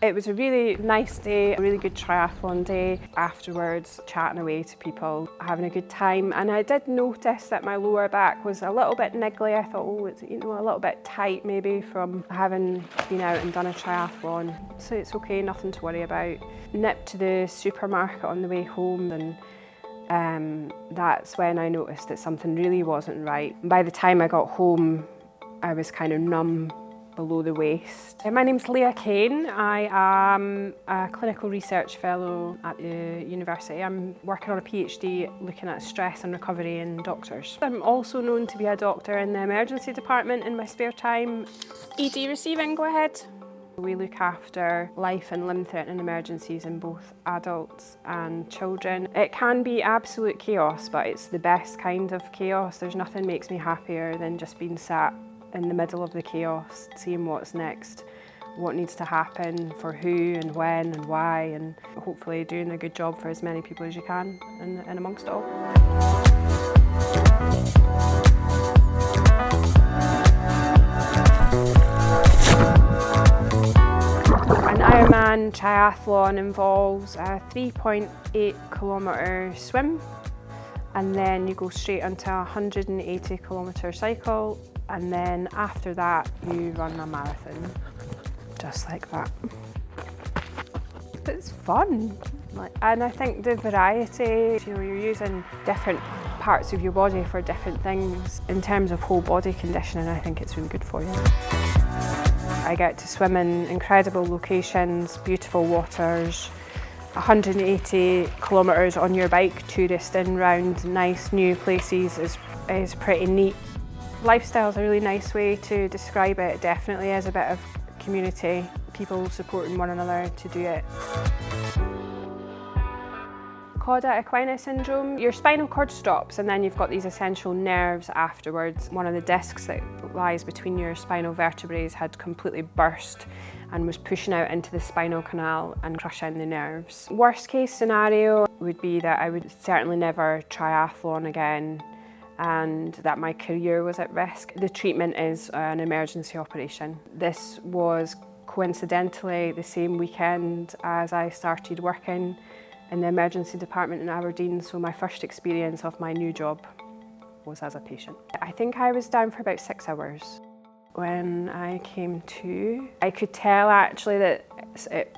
It was a really nice day, a really good triathlon day. Afterwards, chatting away to people, having a good time. And I did notice that my lower back was a little bit niggly. I thought, oh, it's, you know, a little bit tight maybe from having been out and done a triathlon. So it's okay, nothing to worry about. Nipped to the supermarket on the way home, and that's when I noticed that something really wasn't right. By the time I got home, I was kind of numb below the waist. My name's Leia Kane. I am a clinical research fellow at the university. I'm working on a PhD looking at stress and recovery in doctors. I'm also known to be a doctor in the emergency department in my spare time. ED receiving, go ahead. We look after life and limb-threatening emergencies in both adults and children. It can be absolute chaos, but it's the best kind of chaos. There's nothing makes me happier than just being sat in the middle of the chaos, seeing what's next, what needs to happen, for who and when and why, and hopefully doing a good job for as many people as you can in amongst it all. An Ironman triathlon involves a 3.8 kilometre swim, and then you go straight onto a 180 kilometre cycle, and then after that you run a marathon, just like that. It's fun, and I think the variety, you know, you're using different parts of your body for different things. In terms of whole body conditioning, I think it's really good for you. I get to swim in incredible locations, beautiful waters, 180 kilometres on your bike, touristing around nice new places is pretty neat. Lifestyle is a really nice way to describe it. It definitely is a bit of community, people supporting one another to do it. Cauda equina syndrome, your spinal cord stops and then you've got these essential nerves afterwards. One of the discs that lies between your spinal vertebrae had completely burst and was pushing out into the spinal canal and crushing the nerves. Worst case scenario would be that I would certainly never triathlon again and that my career was at risk. The treatment is an emergency operation. This was coincidentally the same weekend as I started working in the emergency department in Aberdeen, so my first experience of my new job was as a patient. I think I was down for about 6 hours. When I came to, I could tell actually that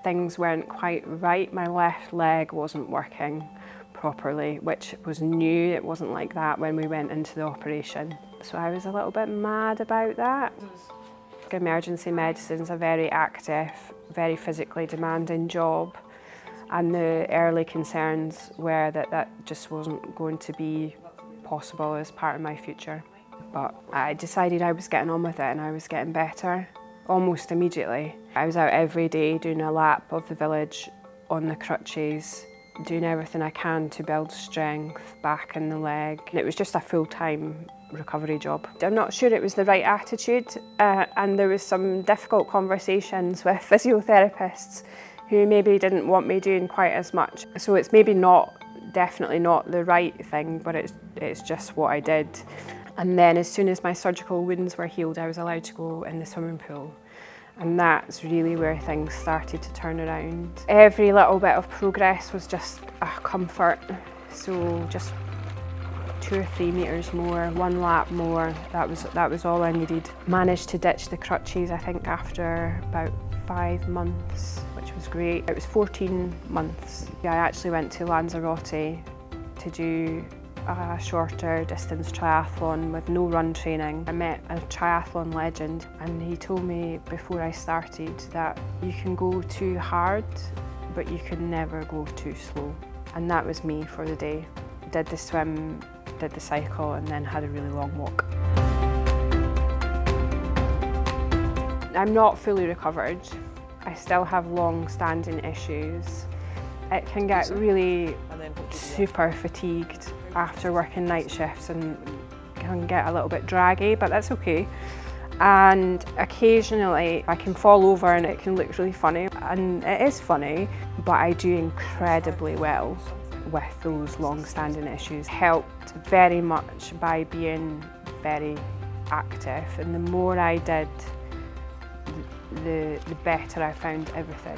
things weren't quite right. My left leg wasn't working properly, which was new. It wasn't like that when we went into the operation. So I was a little bit mad about that. Emergency medicine is a very active, very physically demanding job. And the early concerns were that that just wasn't going to be possible as part of my future. But I decided I was getting on with it and I was getting better almost immediately. I was out every day doing a lap of the village on the crutches, doing everything I can to build strength back in the leg. It was just a full-time recovery job. I'm not sure it was the right attitude, and there was some difficult conversations with physiotherapists who maybe didn't want me doing quite as much. So it's maybe definitely not the right thing, but it's just what I did. And then as soon as my surgical wounds were healed, I was allowed to go in the swimming pool. And that's really where things started to turn around. Every little bit of progress was just a comfort. So just 2 or 3 metres more, 1 lap more, that was all I needed. Managed to ditch the crutches, I think, after about 5 months, which was great. It was 14 months. I actually went to Lanzarote to do a shorter distance triathlon with no run training. I met a triathlon legend and he told me before I started that you can go too hard, but you can never go too slow. And that was me for the day. Did the swim, did the cycle, and then had a really long walk. I'm not fully recovered. I still have long-standing issues. It can get really super fatigued after working night shifts and can get a little bit draggy, but that's okay. And occasionally I can fall over and it can look really funny, and it is funny, but I do incredibly well with those long-standing issues. Helped very much by being very active, and the more I did, the better I found everything.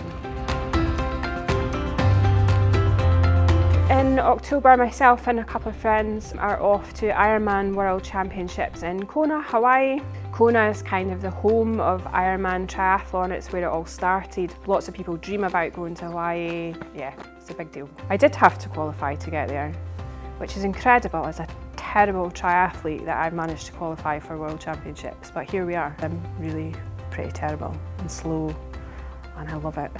In October, myself and a couple of friends are off to Ironman World Championships in Kona, Hawaii. Kona is kind of the home of Ironman triathlon. It's where it all started. Lots of people dream about going to Hawaii. Yeah, it's a big deal. I did have to qualify to get there, which is incredible as a terrible triathlete that I've managed to qualify for World Championships. But here we are. I'm really pretty terrible and slow, and I love it.